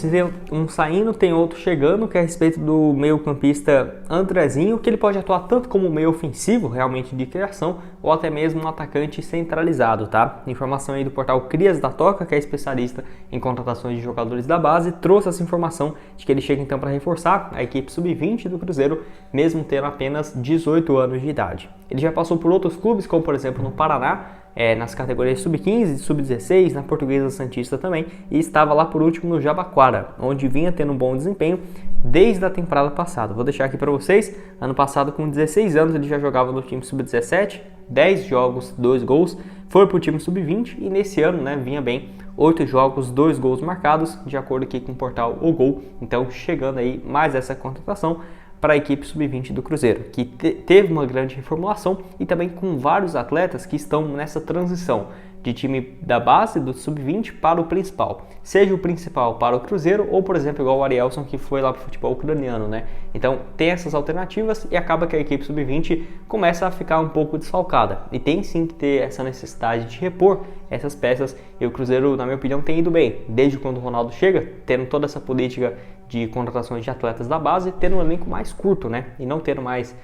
Se tem um saindo, tem outro chegando, que é a respeito do meio-campista Andrezinho, que ele pode atuar tanto como meio ofensivo, realmente de criação, ou até mesmo um atacante centralizado, tá? Informação aí do portal Crias da Toca, que é especialista em contratações de jogadores da base, trouxe essa informação de que ele chega então para reforçar a equipe sub-20 do Cruzeiro, mesmo tendo apenas 18 anos de idade. Ele já passou por outros clubes, como por exemplo no Paraná, nas categorias sub-15, sub-16, na Portuguesa Santista também, e estava lá por último no Jabaquara, onde vinha tendo um bom desempenho desde a temporada passada. Vou deixar aqui para vocês, ano passado com 16 anos ele já jogava no time sub-17, 10 jogos, 2 gols, foi para o time sub-20 e nesse ano vinha bem, 8 jogos, 2 gols marcados, de acordo aqui com o portal O Gol, então chegando aí mais essa contratação para a equipe sub-20 do Cruzeiro, que teve uma grande reformulação e também com vários atletas que estão nessa transição de time da base, do sub-20 para o principal. Seja o principal para o Cruzeiro ou, por exemplo, igual o Arielson que foi lá para o futebol ucraniano, né? Então tem essas alternativas e acaba que a equipe sub-20 começa a ficar um pouco desfalcada. E tem sim que ter essa necessidade de repor essas peças e o Cruzeiro, na minha opinião, tem ido bem. Desde quando o Ronaldo chega, tendo toda essa política de contratações de atletas da base, tendo um elenco mais curto, né? E não tendo mais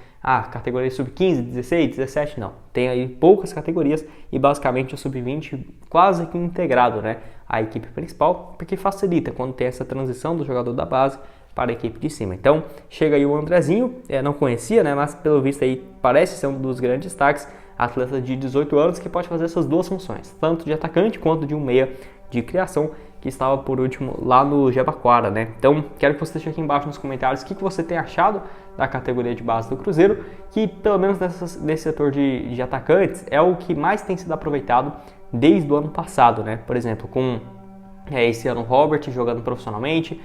categoria sub-15, 16, 17, não. Tem aí poucas categorias e basicamente o sub-20 quase que integrado, né? A equipe principal, porque facilita quando tem essa transição do jogador da base para a equipe de cima. Então, chega aí o Andrezinho, não conhecia, né? Mas pelo visto aí parece ser um dos grandes destaques, atleta de 18 anos que pode fazer essas duas funções, tanto de atacante quanto de um meia de criação, que estava por último lá no Jabaquara, né? Então, quero que você deixe aqui embaixo nos comentários o que você tem achado da categoria de base do Cruzeiro, que pelo menos nesse setor de atacantes é o que mais tem sido aproveitado desde o ano passado, né? Por exemplo, com esse ano o Robert jogando profissionalmente,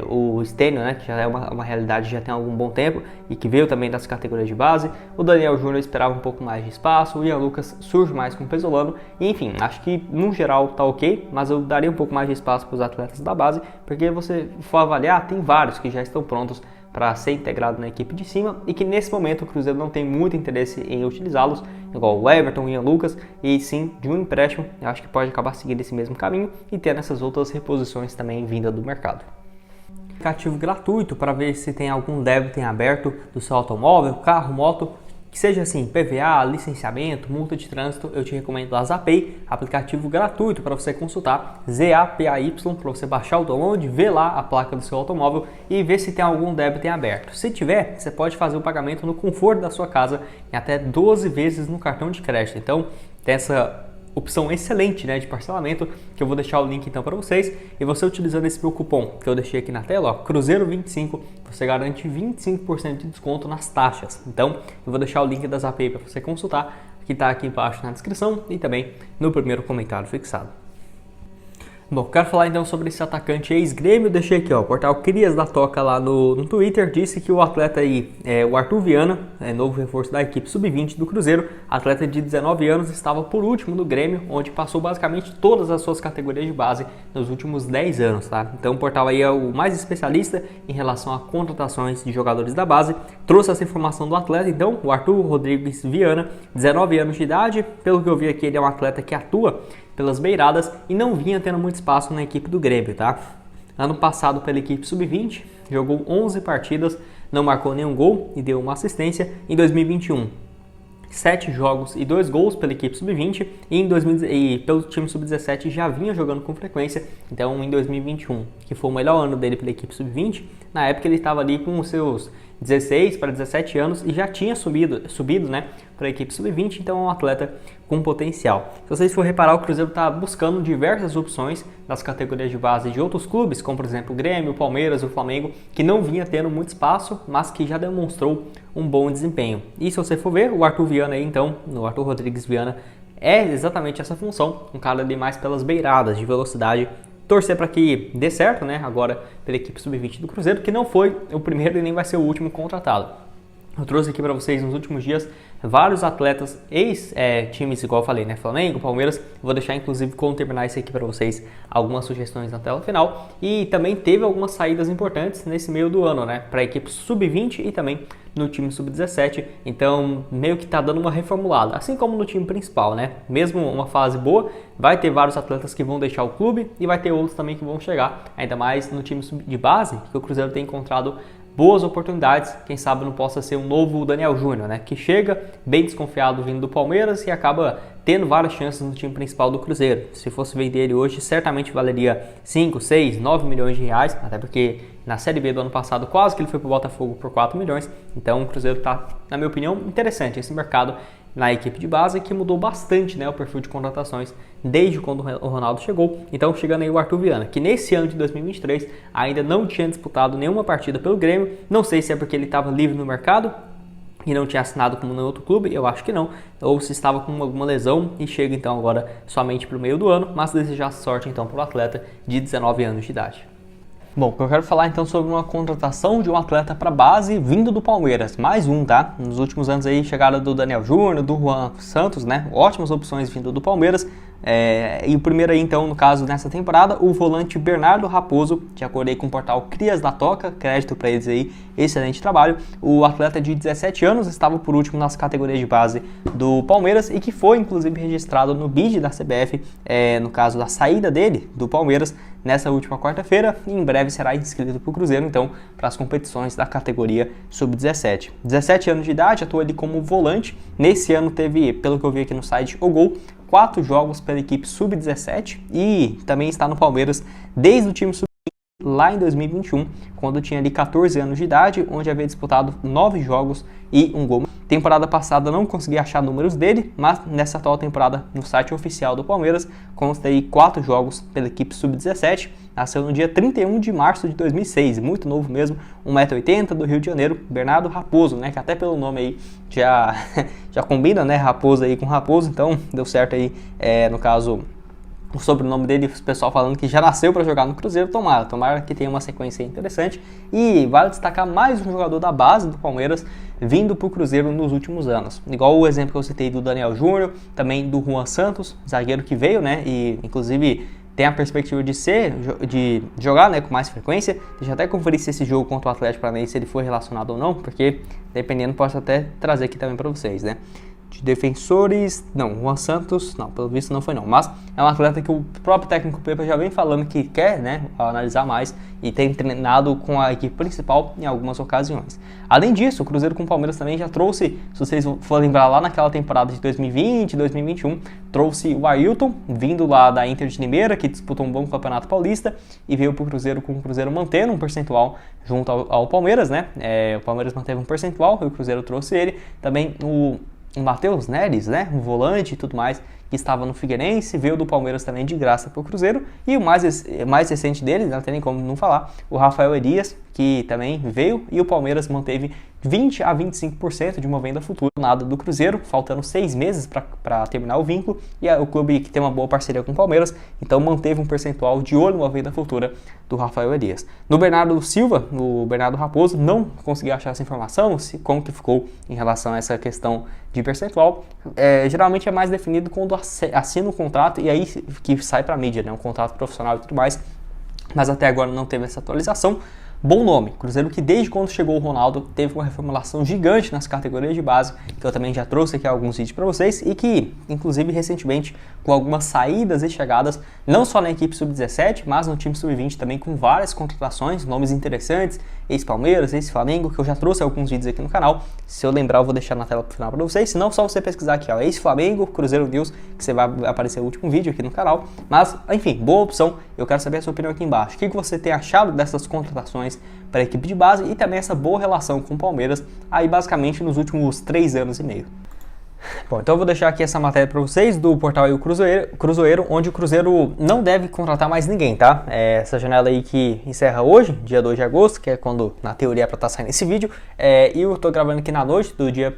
o Stênio, né, que já é uma realidade já tem algum bom tempo e que veio também das categorias de base, o Daniel Júnior esperava um pouco mais de espaço, o Ian Lucas surge mais com o Pesolano, e enfim, acho que no geral tá ok, mas eu daria um pouco mais de espaço para os atletas da base, porque você for avaliar, tem vários que já estão prontos para ser integrado na equipe de cima e que nesse momento o Cruzeiro não tem muito interesse em utilizá-los, igual o Everton, o Ian Lucas, e sim de um empréstimo. Eu acho que pode acabar seguindo esse mesmo caminho e tendo essas outras reposições também vinda do mercado. Aplicativo gratuito para ver se tem algum débito em aberto do seu automóvel, carro, moto, que seja assim, PVA, licenciamento, multa de trânsito, eu te recomendo a Zapay, aplicativo gratuito para você consultar, ZAPAY, para você baixar o download, ver lá a placa do seu automóvel e ver se tem algum débito em aberto. Se tiver, você pode fazer o pagamento no conforto da sua casa em até 12 vezes no cartão de crédito. Então, tem essa opção excelente, né, de parcelamento, que eu vou deixar o link então para vocês, e você utilizando esse meu cupom que eu deixei aqui na tela, ó, Cruzeiro25, você garante 25% de desconto nas taxas. Então eu vou deixar o link da Zapay para você consultar, que está aqui embaixo na descrição e também no primeiro comentário fixado. Bom, quero falar então sobre esse atacante ex-Grêmio, deixei aqui, ó, o portal Crias da Toca lá no Twitter, disse que o atleta aí, o Arthur Viana, novo reforço da equipe sub-20 do Cruzeiro, atleta de 19 anos, estava por último no Grêmio, onde passou basicamente todas as suas categorias de base nos últimos 10 anos, tá? Então o portal aí é o mais especialista em relação a contratações de jogadores da base, trouxe essa informação do atleta, então, o Arthur Rodrigues Viana, 19 anos de idade, pelo que eu vi aqui, ele é um atleta que atua pelas beiradas e não vinha tendo muito espaço na equipe do Grêmio, tá? Ano passado pela equipe sub-20, jogou 11 partidas, não marcou nenhum gol e deu uma assistência. Em 2021, 7 jogos e 2 gols pela equipe sub-20 e pelo time sub-17 já vinha jogando com frequência. Então em 2021, que foi o melhor ano dele pela equipe sub-20, na época ele estava ali com os seus 16 para 17 anos e já tinha subido, né, para a equipe sub-20, então é um atleta com potencial. Se vocês for reparar, o Cruzeiro está buscando diversas opções das categorias de base de outros clubes, como por exemplo o Grêmio, o Palmeiras, o Flamengo, que não vinha tendo muito espaço, mas que já demonstrou um bom desempenho. E se você for ver, o Arthur Viana aí, então, o Arthur Rodrigues Viana, é exatamente essa função, um cara ali mais pelas beiradas de velocidade. Torcer para que dê certo, né, agora pela equipe sub-20 do Cruzeiro, que não foi o primeiro e nem vai ser o último contratado. Eu trouxe aqui para vocês nos últimos dias vários atletas ex-times, igual eu falei, né? Flamengo, Palmeiras. Vou deixar inclusive quando terminar isso aqui para vocês algumas sugestões na tela final. E também teve algumas saídas importantes nesse meio do ano, né? Para a equipe sub-20 e também no time sub-17, então meio que tá dando uma reformulada, assim como no time principal, né? Mesmo uma fase boa, vai ter vários atletas que vão deixar o clube e vai ter outros também que vão chegar, ainda mais no time de base, que o Cruzeiro tem encontrado boas oportunidades, quem sabe não possa ser um novo Daniel Júnior, né? Que chega bem desconfiado vindo do Palmeiras e acaba tendo várias chances no time principal do Cruzeiro. Se fosse vender ele hoje, certamente valeria 5, 6, 9 milhões de reais, até porque na Série B do ano passado quase que ele foi para o Botafogo por 4 milhões, então o Cruzeiro está, na minha opinião, interessante esse mercado na equipe de base, que mudou bastante, né, o perfil de contratações desde quando o Ronaldo chegou. Então chegando aí o Arthur Viana, que nesse ano de 2023 ainda não tinha disputado nenhuma partida pelo Grêmio, não sei se é porque ele estava livre no mercado e não tinha assinado com nenhum outro clube, eu acho que não, ou se estava com alguma lesão e chega então agora somente para o meio do ano, mas desejar sorte então para o atleta de 19 anos de idade. Bom, eu quero falar então sobre uma contratação de um atleta para base vindo do Palmeiras, mais um, tá? Nos últimos anos aí, chegada do Daniel Júnior, do Juan Santos, né? Ótimas opções vindo do Palmeiras. E o primeiro aí então, no caso nessa temporada, o volante Bernardo Raposo, de acordo aí com o portal Crias da Toca, crédito para eles aí, excelente trabalho. O atleta de 17 anos estava por último nas categorias de base do Palmeiras e que foi inclusive registrado no BID da CBF, no caso da saída dele do Palmeiras, nessa última quarta-feira, e em breve será inscrito para o Cruzeiro, então, para as competições da categoria sub-17. 17 anos de idade, atua ali como volante. Nesse ano teve, pelo que eu vi aqui no site, o gol, 4 jogos pela equipe sub-17 e também está no Palmeiras desde o time sub-20 lá em 2021, quando tinha ali 14 anos de idade, onde havia disputado 9 jogos e um gol. Temporada passada não consegui achar números dele, mas nessa atual temporada no site oficial do Palmeiras consta aí 4 jogos pela equipe sub-17. Nasceu no dia 31 de março de 2006, muito novo mesmo, 1,80 m, do Rio de Janeiro, Bernardo Raposo, né, que até pelo nome aí já combina, né, Raposo aí com Raposo, então deu certo aí, no caso, o sobrenome dele, o pessoal falando que já nasceu para jogar no Cruzeiro, tomara que tenha uma sequência interessante. E vale destacar mais um jogador da base do Palmeiras vindo para o Cruzeiro nos últimos anos. Igual o exemplo que eu citei do Daniel Júnior, também do Juan Santos, zagueiro que veio, né, e inclusive tem a perspectiva de jogar, né, com mais frequência. Deixa eu até conferir se esse jogo contra o Atlético Paranaense ele foi relacionado ou não, porque dependendo posso até trazer aqui também para vocês, né. De defensores, não, Juan Santos, não, pelo visto não foi não, mas é um atleta que o próprio técnico Pepa já vem falando que quer, né, analisar mais e tem treinado com a equipe principal em algumas ocasiões. Além disso, o Cruzeiro com o Palmeiras também já trouxe, se vocês for lembrar lá naquela temporada de 2020, 2021, trouxe o Ailton, vindo lá da Inter de Limeira, que disputou um bom campeonato paulista e veio para o Cruzeiro com o Cruzeiro mantendo um percentual junto ao Palmeiras, né, o Palmeiras manteve um percentual e o Cruzeiro trouxe ele, também o Matheus Neres, né, um volante e tudo mais, que estava no Figueirense, veio do Palmeiras também de graça para o Cruzeiro, e o mais recente deles, não tem nem como não falar, o Rafael Elias, que também veio, e o Palmeiras manteve 20 a 25% de uma venda futura nada do Cruzeiro, faltando 6 meses para terminar o vínculo, e o clube que tem uma boa parceria com o Palmeiras, então manteve um percentual de olho numa venda futura do Rafael Elias. No Bernardo Silva, no Bernardo Raposo, não consegui achar essa informação, como que ficou em relação a essa questão de percentual. Geralmente é mais definido quando assina o contrato e aí que sai para a mídia, né, um contrato profissional e tudo mais, mas até agora não teve essa atualização. Bom nome, Cruzeiro que desde quando chegou o Ronaldo teve uma reformulação gigante nas categorias de base, que eu também já trouxe aqui alguns vídeos para vocês e que, inclusive recentemente, com algumas saídas e chegadas, não só na equipe sub-17, mas no time sub-20 também com várias contratações, nomes interessantes, ex-Palmeiras, ex-Flamengo, que eu já trouxe alguns vídeos aqui no canal, se eu lembrar eu vou deixar na tela pro final para vocês, se não só você pesquisar aqui, ó, ex-Flamengo, Cruzeiro News, que você vai aparecer o último vídeo aqui no canal, mas enfim, boa opção, eu quero saber a sua opinião aqui embaixo, o que você tem achado dessas contratações para a equipe de base e também essa boa relação com o Palmeiras, aí basicamente nos últimos 3 anos e meio. Bom, então eu vou deixar aqui essa matéria para vocês do portal aí, o Cruzeiro, onde o Cruzeiro não deve contratar mais ninguém, tá? Essa janela aí que encerra hoje, dia 2 de agosto, que é quando na teoria é para estar saindo esse vídeo, e eu tô gravando aqui na noite do dia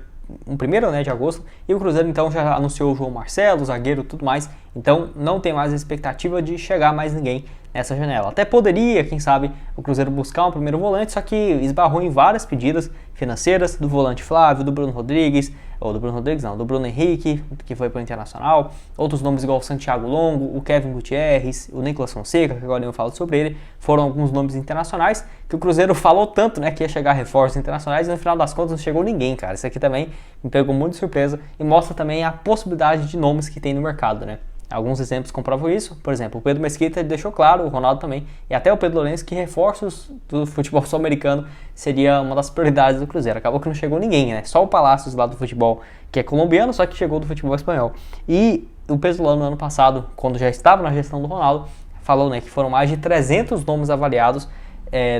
1º, né, de agosto, e o Cruzeiro então já anunciou o João Marcelo, o zagueiro e tudo mais, Então não tem mais a expectativa de chegar mais ninguém nessa janela. Até poderia, quem sabe, o Cruzeiro buscar um primeiro volante, só que esbarrou em várias pedidas financeiras do volante Flávio, do Bruno Rodrigues, ou do Bruno Rodrigues não, do Bruno Henrique, que foi para o Internacional, outros nomes igual o Santiago Longo, o Kevin Gutierrez, o Nicolas Fonseca, que agora eu falo sobre ele, foram alguns nomes internacionais que o Cruzeiro falou tanto, né, que ia chegar reforços internacionais e no final das contas não chegou ninguém, cara. Isso aqui também me pegou muito de surpresa e mostra também a possibilidade de nomes que tem no mercado, né. Alguns exemplos comprovam isso, por exemplo, o Pedro Mesquita deixou claro, o Ronaldo também, e até o Pedro Lourenço, que reforços do futebol sul-americano seria uma das prioridades do Cruzeiro. Acabou que não chegou ninguém, né? Só o Palácios lá do futebol, que é colombiano, só que chegou do futebol espanhol. E o Pesolano, no ano passado, quando já estava na gestão do Ronaldo, falou, né, que foram mais de 300 nomes avaliados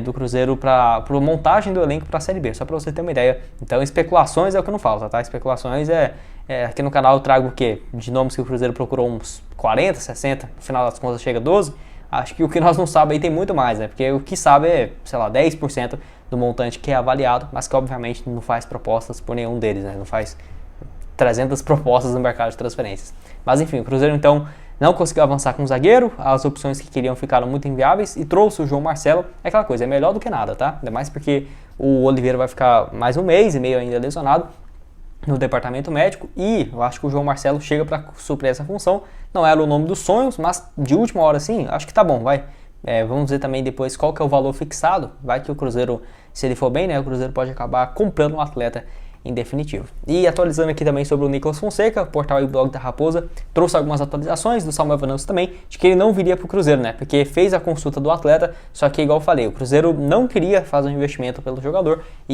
do Cruzeiro para montagem do elenco para a Série B, só para você ter uma ideia. Então, especulações é o que não falta, tá? Especulações aqui no canal eu trago o quê? De nomes que o Cruzeiro procurou uns 40, 60, no final das contas chega a 12. Acho que o que nós não sabemos aí tem muito mais, né? Porque o que sabe é, sei lá, 10% do montante que é avaliado, mas que obviamente não faz propostas por nenhum deles, né? Não faz 300 propostas no mercado de transferências. Mas enfim, o Cruzeiro então não conseguiu avançar com o zagueiro, as opções que queriam ficaram muito inviáveis e trouxe o João Marcelo. É aquela coisa, é melhor do que nada, tá? Ainda mais porque o Oliveira vai ficar mais um mês e meio ainda lesionado no departamento médico e eu acho que o João Marcelo chega para suprir essa função. Não era o nome dos sonhos, mas de última hora sim, acho que tá bom, vai. Vamos ver também depois qual que é o valor fixado. Vai que o Cruzeiro, se ele for bem, né, o Cruzeiro pode acabar comprando um atleta em definitivo. E atualizando aqui também sobre o Nicolas Fonseca, o portal e blog da Raposa trouxe algumas atualizações do Samuel Venâncio também, de que ele não viria para o Cruzeiro, né? Porque fez a consulta do atleta, só que igual eu falei, o Cruzeiro não queria fazer um investimento pelo jogador e